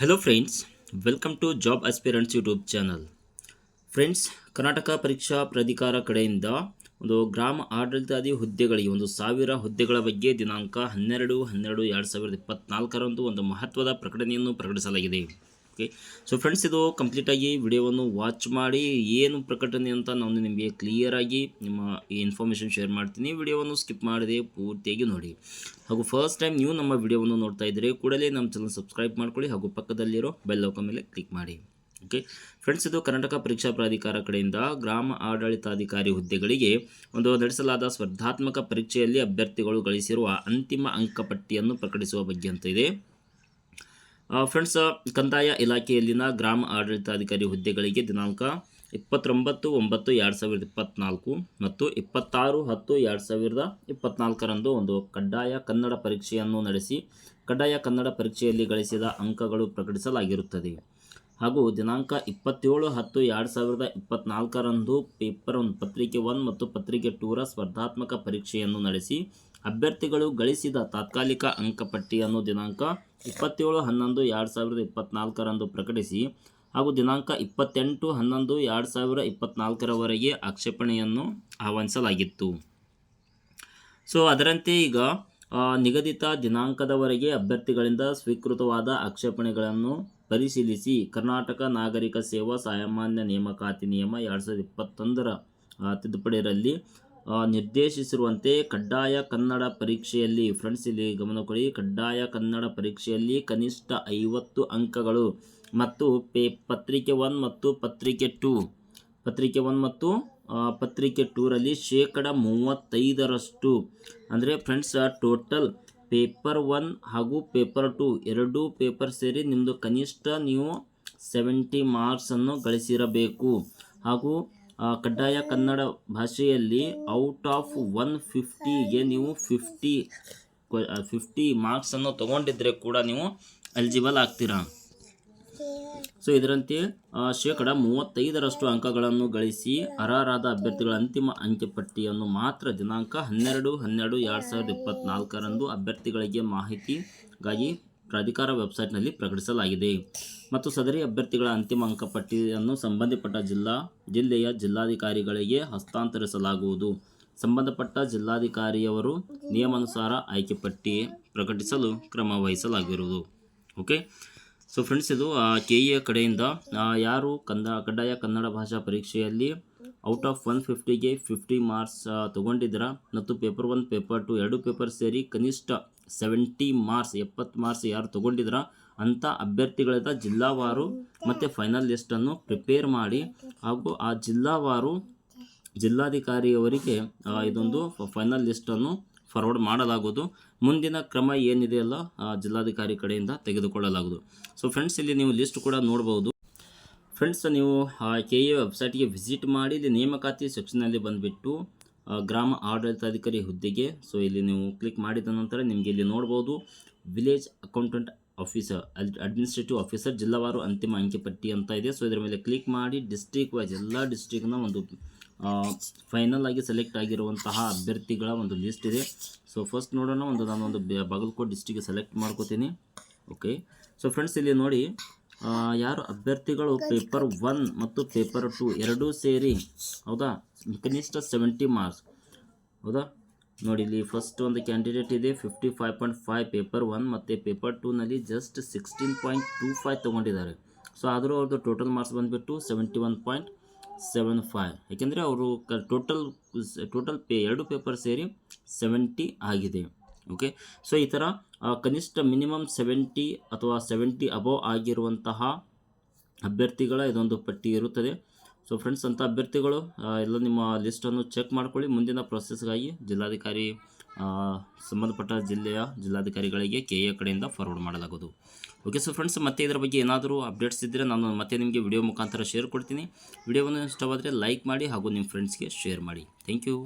Hello friends, welcome to Job Aspirants YouTube channel. Friends, Karnataka ಪರೀಕ್ಷಾ ಪ್ರಾಧಿಕಾರ ಕಡೆಯಿಂದ ಒಂದು ಗ್ರಾಮ ಆಡಳಿತಾಧಿ ಹುದ್ದೆಗಳಿಗೆ 1,000 ಹುದ್ದೆಗಳ ಬಗ್ಗೆ ದಿನಾಂಕ 12/12/2024ರಂದು ಒಂದು ಮಹತ್ವದ ಪ್ರಕಟಣೆಯನ್ನು ಪ್ರಕಟಿಸಲಾಗಿದೆ. ಓಕೆ, ಸೊ ಫ್ರೆಂಡ್ಸ್, ಇದು ಕಂಪ್ಲೀಟಾಗಿ ವಿಡಿಯೋವನ್ನು ವಾಚ್ ಮಾಡಿ ಏನು ಪ್ರಕಟಣೆ ಅಂತ ನಾನು ನಿಮಗೆ ಕ್ಲಿಯರಾಗಿ ನಿಮ್ಮ ಈ ಇನ್ಫಾರ್ಮೇಷನ್ ಶೇರ್ ಮಾಡ್ತೀನಿ. ವಿಡಿಯೋವನ್ನು ಸ್ಕಿಪ್ ಮಾಡದೆ ಪೂರ್ತಿಯಾಗಿ ನೋಡಿ. ಹಾಗೂ ಫಸ್ಟ್ ಟೈಮ್ ನೀವು ನಮ್ಮ ವಿಡಿಯೋವನ್ನು ನೋಡ್ತಾ ಇದ್ದರೆ ಕೂಡಲೇ ನಮ್ಮ ಚಾನಲ್ ಸಬ್ಸ್ಕ್ರೈಬ್ ಮಾಡ್ಕೊಳ್ಳಿ ಹಾಗೂ ಪಕ್ಕದಲ್ಲಿರೋ ಬೆಲ್ ಐಕಾನ್ ಮೇಲೆ ಕ್ಲಿಕ್ ಮಾಡಿ. ಓಕೆ ಫ್ರೆಂಡ್ಸ್, ಇದು ಕರ್ನಾಟಕ ಪರೀಕ್ಷಾ ಪ್ರಾಧಿಕಾರ ಕಡೆಯಿಂದ ಗ್ರಾಮ ಆಡಳಿತಾಧಿಕಾರಿ ಹುದ್ದೆಗಳಿಗೆ ಒಂದು ನಡೆಸಲಾದ ಸ್ಪರ್ಧಾತ್ಮಕ ಪರೀಕ್ಷೆಯಲ್ಲಿ ಅಭ್ಯರ್ಥಿಗಳು ಗಳಿಸಿರುವ ಅಂತಿಮ ಅಂಕಪಟ್ಟಿಯನ್ನು ಪ್ರಕಟಿಸುವ ಬಗ್ಗೆ ಅಂತ ಇದೆ. ಫ್ರೆಂಡ್ಸ್, ಕಂದಾಯ ಇಲಾಖೆಯಲ್ಲಿನ ಗ್ರಾಮ ಆಡಳಿತಾಧಿಕಾರಿ ಹುದ್ದೆಗಳಿಗೆ ದಿನಾಂಕ 29/9/2024 ಮತ್ತು 26/10/2024ರಂದು ಒಂದು ಕಡ್ಡಾಯ ಕನ್ನಡ ಪರೀಕ್ಷೆಯನ್ನು ನಡೆಸಿ ಕಡ್ಡಾಯ ಕನ್ನಡ ಪರೀಕ್ಷೆಯಲ್ಲಿ ಗಳಿಸಿದ ಅಂಕಗಳು ಪ್ರಕಟಿಸಲಾಗಿರುತ್ತದೆ. ಹಾಗೂ ದಿನಾಂಕ 27/10/2024ರಂದು ಪೇಪರ್ 1 ಪತ್ರಿಕೆ 1 ಮತ್ತು ಪತ್ರಿಕೆ 2ರ ಸ್ಪರ್ಧಾತ್ಮಕ ಪರೀಕ್ಷೆಯನ್ನು ನಡೆಸಿ ಅಭ್ಯರ್ಥಿಗಳು ಗಳಿಸಿದ ತಾತ್ಕಾಲಿಕ ಅಂಕಪಟ್ಟಿಯನ್ನು ದಿನಾಂಕ 27/11/2024ರಂದು ಪ್ರಕಟಿಸಿ ಹಾಗೂ ದಿನಾಂಕ 28/11/2024ರವರೆಗೆ ಆಕ್ಷೇಪಣೆಯನ್ನು ಆಹ್ವಾನಿಸಲಾಗಿತ್ತು. ಸೊ ಅದರಂತೆ ಈಗ ನಿಗದಿತ ದಿನಾಂಕದವರೆಗೆ ಅಭ್ಯರ್ಥಿಗಳಿಂದ ಸ್ವೀಕೃತವಾದ ಆಕ್ಷೇಪಣೆಗಳನ್ನು ಪರಿಶೀಲಿಸಿ ಕರ್ನಾಟಕ ನಾಗರಿಕ ಸೇವಾ ಸಾಮಾನ್ಯ ನೇಮಕಾತಿ ನಿಯಮ 2021ರ ತಿದ್ದುಪಡಿಯಲ್ಲಿ ನಿರ್ದೇಶಿಸಿರುವಂತೆ ಕಡ್ಡಾಯ ಕನ್ನಡ ಪರೀಕ್ಷೆಯಲ್ಲಿ ಫ್ರೆಂಡ್ಸ್ ಇಲ್ಲಿ ಗಮನ ಕೊಡಿ, ಕಡ್ಡಾಯ ಕನ್ನಡ ಪರೀಕ್ಷೆಯಲ್ಲಿ ಕನಿಷ್ಠ 50 ಅಂಕಗಳು ಮತ್ತು ಪತ್ರಿಕೆ 1 ಮತ್ತು ಪತ್ರಿಕೆ 2ರಲ್ಲಿ 35% ಅಂದರೆ ಫ್ರೆಂಡ್ಸ್ ಟೋಟಲ್ ಪೇಪರ್ 1 ಹಾಗೂ ಪೇಪರ್ 2 ಎರಡೂ ಪೇಪರ್ ಸೇರಿ ನಿಮ್ಮದು ಕನಿಷ್ಠ ನೀವು 70 ಮಾರ್ಕ್ಸನ್ನು ಗಳಿಸಿರಬೇಕು. ಹಾಗೂ ಕಡ್ಡಾಯ ಕನ್ನಡ ಭಾಷೆಯಲ್ಲಿ ಔಟ್ ಆಫ್ 150ಗೆ ನೀವು 50 ಮಾರ್ಕ್ಸನ್ನು ತೊಗೊಂಡಿದ್ರೆ ಕೂಡ ನೀವು ಎಲಿಜಿಬಲ್ ಆಗ್ತೀರಾ. ಸೊ ಇದರಂತೆ 35% ಅಂಕಗಳನ್ನು ಗಳಿಸಿ ಅರ್ಹರಾದ ಅಭ್ಯರ್ಥಿಗಳ ಅಂತಿಮ ಅಂಕೆಪಟ್ಟಿಯನ್ನು ಮಾತ್ರ ದಿನಾಂಕ 12/12/2024ರಂದು ಅಭ್ಯರ್ಥಿಗಳಿಗೆ ಮಾಹಿತಿಗಾಗಿ ಪ್ರಾಧಿಕಾರ ವೆಬ್ಸೈಟ್ನಲ್ಲಿ ಪ್ರಕಟಿಸಲಾಗಿದೆ. ಮತ್ತು ಸದರಿ ಅಭ್ಯರ್ಥಿಗಳ ಅಂತಿಮ ಅಂಕಪಟ್ಟಿಯನ್ನು ಸಂಬಂಧಪಟ್ಟ ಜಿಲ್ಲೆಯ ಜಿಲ್ಲಾಧಿಕಾರಿಗಳಿಗೆ ಹಸ್ತಾಂತರಿಸಲಾಗುವುದು. ಸಂಬಂಧಪಟ್ಟ ಜಿಲ್ಲಾಧಿಕಾರಿಯವರು ನಿಯಮಾನುಸಾರ ಆಯ್ಕೆ ಪಟ್ಟಿ ಪ್ರಕಟಿಸಲು ಕ್ರಮ ವಹಿಸಲಾಗಿರುವುದು. ಓಕೆ, ಸೊ ಫ್ರೆಂಡ್ಸ್, ಇದು KEA ಕಡೆಯಿಂದ ಯಾರು ಕಡ್ಡಾಯ ಕನ್ನಡ ಭಾಷಾ ಪರೀಕ್ಷೆಯಲ್ಲಿ ಔಟ್ ಆಫ್ 150ಗೆ 50 ಮಾರ್ಕ್ಸ್ ತೊಗೊಂಡಿದ್ದೀರಾ ಮತ್ತು ಪೇಪರ್ 1 ಪೇಪರ್ 2 ಎರಡು ಪೇಪರ್ ಸೇರಿ ಕನಿಷ್ಠ 70 ಮಾರ್ಕ್ಸ್ ಯಾರು ತೊಗೊಂಡಿದ್ದೀರಾ ಅಂಥ ಅಭ್ಯರ್ಥಿಗಳಿಂದ ಜಿಲ್ಲಾವಾರು ಮತ್ತು ಫೈನಲ್ ಲಿಸ್ಟನ್ನು ಪ್ರಿಪೇರ್ ಮಾಡಿ ಹಾಗೂ ಆ ಜಿಲ್ಲಾವಾರು ಜಿಲ್ಲಾಧಿಕಾರಿಯವರಿಗೆ ಇದೊಂದು ಫೈನಲ್ ಲಿಸ್ಟನ್ನು ಫಾರ್ವರ್ಡ್ ಮಾಡಲಾಗುವುದು. ಮುಂದಿನ ಕ್ರಮ ಏನಿದೆಯಲ್ಲ ಜಿಲ್ಲಾಧಿಕಾರಿ ಕಡೆಯಿಂದ ತೆಗೆದುಕೊಳ್ಳಲಾಗುವುದು. ಸೊ ಫ್ರೆಂಡ್ಸ್, ಇಲ್ಲಿ ನೀವು ಲಿಸ್ಟ್ ಕೂಡ ನೋಡ್ಬೋದು. ಫ್ರೆಂಡ್ಸ್, ನೀವು KEA ವೆಬ್ಸೈಟ್ಗೆ ವಿಸಿಟ್ ಮಾಡಿ ಇಲ್ಲಿ ನೇಮಕಾತಿ ಸೆಕ್ಷನಲ್ಲಿ ಬಂದುಬಿಟ್ಟು ಗ್ರಾಮ ಆಡಳಿತಾಧಿಕಾರಿ ಹುದ್ದೆಗೆ ಸೊ ಇಲ್ಲಿ ನೀವು ಕ್ಲಿಕ್ ಮಾಡಿದ ನಂತರ ನಿಮಗೆ ಇಲ್ಲಿ ನೋಡ್ಬೋದು village accountant officer administrative officer ಜಿಲ್ಲಾವಾರು ಅಂತಿಮ ಅಂಕೆಪಟ್ಟಿ ಅಂತ ಇದೆ. ಸೊ ಇದರ ಮೇಲೆ ಕ್ಲಿಕ್ ಮಾಡಿ ಡಿಸ್ಟ್ರಿಕ್ಟ್ ವೈಸ್ ಎಲ್ಲ ಡಿಸ್ಟ್ರಿಕ್ಟ್ನ ಒಂದು ಫೈನಲ್ ಆಗಿ ಸೆಲೆಕ್ಟ್ ಆಗಿರುವಂತಹ ಅಭ್ಯರ್ಥಿಗಳ ಒಂದು ಲಿಸ್ಟ್ ಇದೆ. ಸೊ ಫಸ್ಟ್ ನೋಡೋಣ, ನಾನು ಬಾಗಲಕೋಟೆ ಡಿಸ್ಟ್ರಿಕ್ಗೆ ಸೆಲೆಕ್ಟ್ ಮಾಡ್ಕೋತೀನಿ. ಓಕೆ, ಸೊ ಫ್ರೆಂಡ್ಸ್, ಇಲ್ಲಿ ನೋಡಿ ಯಾರು ಅಭ್ಯರ್ಥಿಗಳು ಪೇಪರ್ 1 ಮತ್ತು ಪೇಪರ್ 2 ಎರಡೂ ಸೇರಿ ಹೌದಾ ಕನಿಷ್ಠ 70 ಮಾರ್ಕ್ಸ್ ಹೌದಾ ನೋಡಿ, ಇಲ್ಲಿ ಫಸ್ಟ್ ಒಂದು ಕ್ಯಾಂಡಿಡೇಟ್ ಇದೆ 55.5 ಪೇಪರ್ 1 ಮತ್ತು ಪೇಪರ್ 2ನಲ್ಲಿ ಜಸ್ಟ್ 16.25 ತೊಗೊಂಡಿದ್ದಾರೆ. ಸೊ ಆದರೂ ಅವ್ರದ್ದು ಟೋಟಲ್ ಮಾರ್ಕ್ಸ್ ಬಂದುಬಿಟ್ಟು 71.75 ಯಾಕೆಂದರೆ ಅವರು ಟೋಟಲ್ ಎರಡು ಪೇಪರ್ ಸೇರಿ 70 ಆಗಿದೆ. ಓಕೆ, ಸೊ ಈ ಥರ ಕನಿಷ್ಠ ಮಿನಿಮಮ್ 70 ಅಥವಾ 70 ಅಬವ್ ಆಗಿರುವಂತಹ ಅಭ್ಯರ್ಥಿಗಳ ಇದೊಂದು ಪಟ್ಟಿ ಇರುತ್ತದೆ. ಸೊ ಫ್ರೆಂಡ್ಸ್, ಅಂಥ ಅಭ್ಯರ್ಥಿಗಳು ಎಲ್ಲ ನಿಮ್ಮ ಲಿಸ್ಟನ್ನು ಚೆಕ್ ಮಾಡ್ಕೊಳ್ಳಿ. ಮುಂದಿನ ಪ್ರೊಸೆಸ್ಗಾಗಿ ಸಂಬಂಧಪಟ್ಟ ಜಿಲ್ಲೆಯ ಜಿಲ್ಲಾಧಿಕಾರಿಗಳಿಗೆ KEA ಕಡೆಯಿಂದ ಫಾರ್ವರ್ಡ್ ಮಾಡಲಾಗುವುದು. ಓಕೆ, ಸೊ ಫ್ರೆಂಡ್ಸ್, ಮತ್ತೆ ಇದರ ಬಗ್ಗೆ ಏನಾದರೂ ಅಪ್ಡೇಟ್ಸ್ ಇದ್ದರೆ ನಾನು ಮತ್ತೆ ನಿಮಗೆ ವಿಡಿಯೋ ಮುಖಾಂತರ ಶೇರ್ ಕೊಡ್ತೀನಿ. ವಿಡಿಯೋವನ್ನು ಇಷ್ಟವಾದರೆ ಲೈಕ್ ಮಾಡಿ ಹಾಗೂ ನಿಮ್ಮ ಫ್ರೆಂಡ್ಸ್ಗೆ ಶೇರ್ ಮಾಡಿ. Thank you.